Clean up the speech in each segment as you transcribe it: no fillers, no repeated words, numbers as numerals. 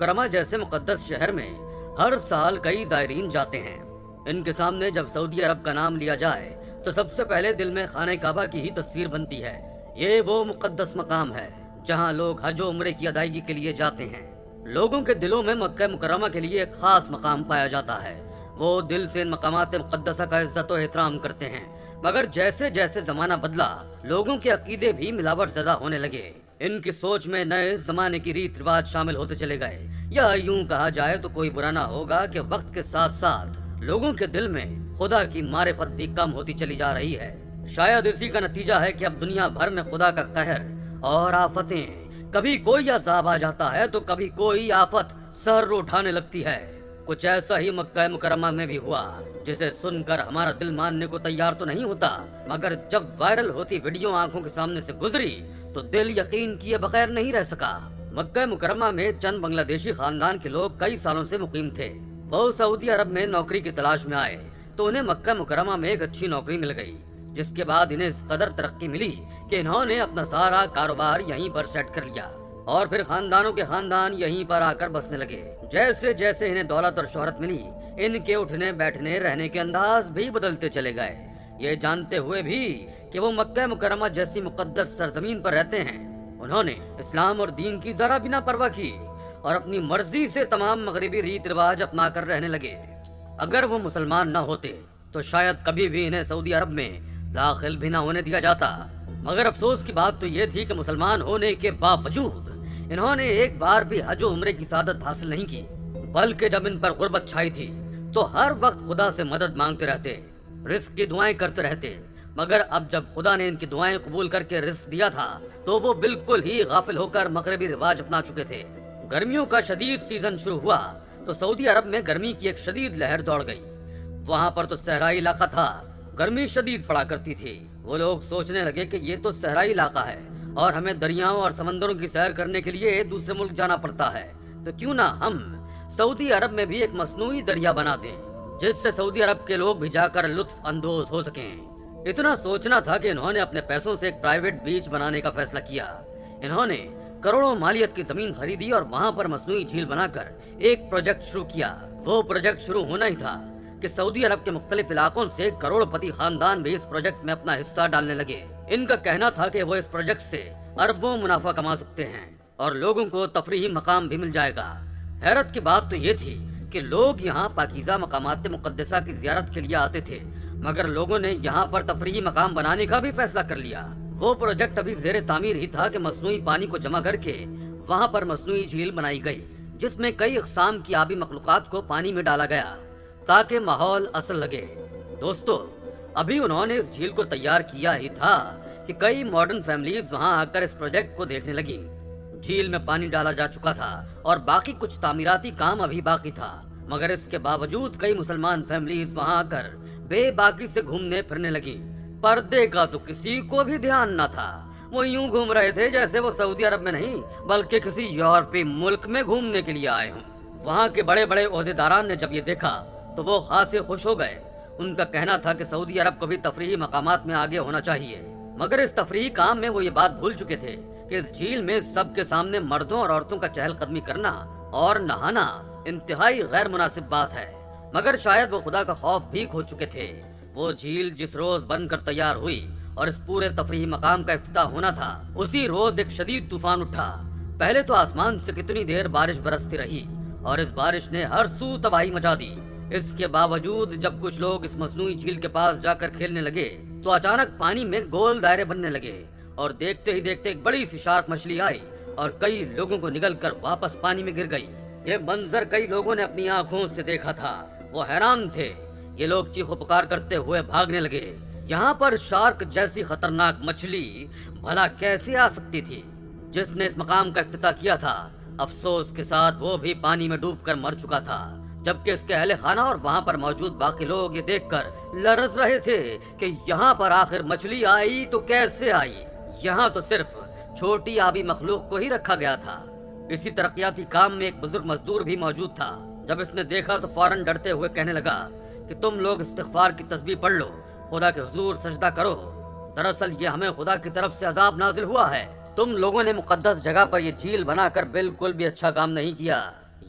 مکرمہ جیسے مقدس شہر میں ہر سال کئی زائرین جاتے ہیں۔ ان کے سامنے جب سعودی عرب کا نام لیا جائے تو سب سے پہلے دل میں خانہ کعبہ کی ہی تصویر بنتی ہے۔ یہ وہ مقدس مقام ہے جہاں لوگ حج و عمرے کی ادائیگی کے لیے جاتے ہیں۔ لوگوں کے دلوں میں مکہ مکرمہ کے لیے ایک خاص مقام پایا جاتا ہے۔ وہ دل سے ان مقامات مقدسہ کا عزت و احترام کرتے ہیں، مگر جیسے جیسے زمانہ بدلا لوگوں کے عقیدے بھی ملاوٹ زدہ ہونے لگے۔ ان کی سوچ میں نئے زمانے کی ریت رواج شامل ہوتے چلے گئے، یا یوں کہا جائے تو کوئی برا نہ ہوگا کہ وقت کے ساتھ ساتھ لوگوں کے دل میں خدا کی معرفت بھی کم ہوتی چلی جا رہی ہے۔ شاید اسی کا نتیجہ ہے کہ اب دنیا بھر میں خدا کا قہر اور آفتیں، کبھی کوئی عذاب آ جاتا ہے تو کبھی کوئی آفت سر اٹھانے لگتی ہے۔ کچھ ایسا ہی مکہ مکرمہ میں بھی ہوا، جسے سن کر ہمارا دل ماننے کو تیار تو نہیں ہوتا، مگر جب وائرل ہوتی ویڈیو آنکھوں کے سامنے سے گزری تو دل یقین کیے بغیر نہیں رہ سکا۔ مکہ مکرمہ میں چند بنگلہ دیشی خاندان کے لوگ کئی سالوں سے مقیم تھے۔ وہ سعودی عرب میں نوکری کی تلاش میں آئے تو انہیں مکہ مکرمہ میں ایک اچھی نوکری مل گئی، جس کے بعد انہیں اس قدر ترقی ملی کہ انہوں نے اپنا سارا کاروبار یہیں پر سیٹ کر لیا، اور پھر خاندانوں کے خاندان یہیں پر آ کر بسنے لگے۔ جیسے جیسے انہیں دولت اور شہرت ملی، ان کے اٹھنے بیٹھنے رہنے کے انداز بھی بدلتے چلے گئے، یہ جانتے ہوئے بھی کہ وہ مکہ مکرمہ جیسی مقدس سرزمین پر رہتے ہیں۔ انہوں نے اسلام اور دین کی ذرا بھی نہ پرواہ کی اور اپنی مرضی سے تمام مغربی ریت رواج اپنا کر رہنے لگے۔ اگر وہ مسلمان نہ ہوتے تو شاید کبھی بھی انہیں سعودی عرب میں داخل بھی نہ ہونے دیا جاتا، مگر افسوس کی بات تو یہ تھی کہ مسلمان ہونے کے باوجود انہوں نے ایک بار بھی حج و عمرے کی سعادت حاصل نہیں کی، بلکہ جب ان پر غربت چھائی تھی تو ہر وقت خدا سے مدد مانگتے رہتے، رزق کی دعائیں کرتے رہتے، مگر اب جب خدا نے ان کی دعائیں قبول کر کے رزق دیا تھا تو وہ بالکل ہی غافل ہو کر مغربی رواج اپنا چکے تھے۔ گرمیوں کا شدید سیزن شروع ہوا تو سعودی عرب میں گرمی کی ایک شدید لہر دوڑ گئی۔ وہاں پر تو صحرائی علاقہ تھا، گرمی شدید پڑا کرتی تھی۔ وہ لوگ سوچنے لگے کہ یہ تو صحرائی علاقہ ہے اور ہمیں دریاؤں اور سمندروں کی سیر کرنے کے لیے دوسرے ملک جانا پڑتا ہے، تو کیوں نہ ہم سعودی عرب میں بھی ایک مصنوعی دریا بنا دیں جس سے سعودی عرب کے لوگ بھی جا کر لطف اندوز ہو سکیں۔ اتنا سوچنا تھا کہ انہوں نے اپنے پیسوں سے ایک پرائیویٹ بیچ بنانے کا فیصلہ کیا۔ انہوں نے کروڑوں مالیت کی زمین خریدی اور وہاں پر مصنوعی جھیل بنا کر ایک پروجیکٹ شروع کیا۔ وہ پروجیکٹ شروع ہونا ہی تھا کہ سعودی عرب کے مختلف علاقوں سے کروڑ پتی خاندان بھی اس پروجیکٹ میں اپنا حصہ ڈالنے لگے۔ ان کا کہنا تھا کہ وہ اس پروجیکٹ سے اربوں منافع کما سکتے ہیں اور لوگوں کو تفریحی مقام بھی مل جائے گا۔ حیرت کی بات تو یہ تھی کہ لوگ یہاں پاکیزہ مقامات مقدسہ کی زیارت کے لیے آتے تھے، مگر لوگوں نے یہاں پر تفریحی مقام بنانے کا بھی فیصلہ کر لیا۔ وہ پروجیکٹ ابھی زیر تعمیر ہی تھا کہ مصنوعی پانی کو جمع کر کے وہاں پر مصنوعی جھیل بنائی گئی، جس میں کئی اقسام کی آبی مخلوقات کو پانی میں ڈالا گیا تاکہ ماحول اصل لگے۔ دوستو، ابھی انہوں نے اس جھیل کو تیار کیا ہی تھا کہ کئی ماڈرن فیملیز وہاں آ کر اس پروجیکٹ کو دیکھنے لگی۔ جھیل میں پانی ڈالا جا چکا تھا اور باقی کچھ تعمیراتی کام ابھی باقی تھا، مگر اس کے باوجود کئی مسلمان فیملیز وہاں آ کر بے باکی سے گھومنے پھرنے لگی۔ پردے کا تو کسی کو بھی دھیان نہ تھا، وہ یوں گھوم رہے تھے جیسے وہ سعودی عرب میں نہیں بلکہ کسی یورپی ملک میں گھومنے کے لیے آئے ہوں۔ وہاں کے بڑے بڑے عہدیداران نے جب یہ دیکھا تو وہ خاصے خوش ہو گئے۔ ان کا کہنا تھا کہ سعودی عرب کو بھی تفریحی مقامات میں آگے ہونا چاہیے، مگر اس تفریحی کام میں وہ یہ بات بھول چکے تھے کہ اس جھیل میں سب کے سامنے مردوں اور عورتوں کا چہل قدمی کرنا اور نہانا انتہائی غیر مناسب بات ہے۔ مگر شاید وہ خدا کا خوف بھی کھو چکے تھے۔ وہ جھیل جس روز بن کر تیار ہوئی اور اس پورے تفریحی مقام کا افتتاح ہونا تھا، اسی روز ایک شدید طوفان اٹھا۔ پہلے تو آسمان سے کتنی دیر بارش برستی رہی اور اس بارش نے ہر سو تباہی مچا دی۔ اس کے باوجود جب کچھ لوگ اس مصنوعی جھیل کے پاس جا کر کھیلنے لگے تو اچانک پانی میں گول دائرے بننے لگے اور دیکھتے ہی دیکھتے ایک بڑی سی شارک مچھلی آئی اور کئی لوگوں کو نگل کر واپس پانی میں گر گئی۔ یہ منظر کئی لوگوں نے اپنی آنکھوں سے دیکھا تھا، وہ حیران تھے۔ یہ لوگ چیخو پکار کرتے ہوئے بھاگنے لگے۔ یہاں پر شارک جیسی خطرناک مچھلی بھلا کیسے آ سکتی تھی؟ جس نے اس مقام کا افتتاح کیا تھا، افسوس کے ساتھ وہ بھی پانی میں ڈوب کر مر چکا تھا، جبکہ اس کے اہل خانہ اور وہاں پر موجود باقی لوگ یہ دیکھ کر لرز رہے تھے کہ یہاں پر آخر مچھلی آئی تو کیسے آئی؟ یہاں تو صرف چھوٹی آبی مخلوق کو ہی رکھا گیا تھا۔ اسی ترقیاتی کام میں ایک بزرگ مزدور بھی موجود تھا۔ جب اس نے دیکھا تو فوراً ڈرتے ہوئے کہنے لگا کہ تم لوگ استغفار کی تسبیح پڑھ لو، خدا کے حضور سجدہ کرو، دراصل یہ ہمیں خدا کی طرف سے عذاب نازل ہوا ہے۔ تم لوگوں نے مقدس جگہ پر یہ جھیل بنا کر بالکل بھی اچھا کام نہیں کیا،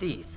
30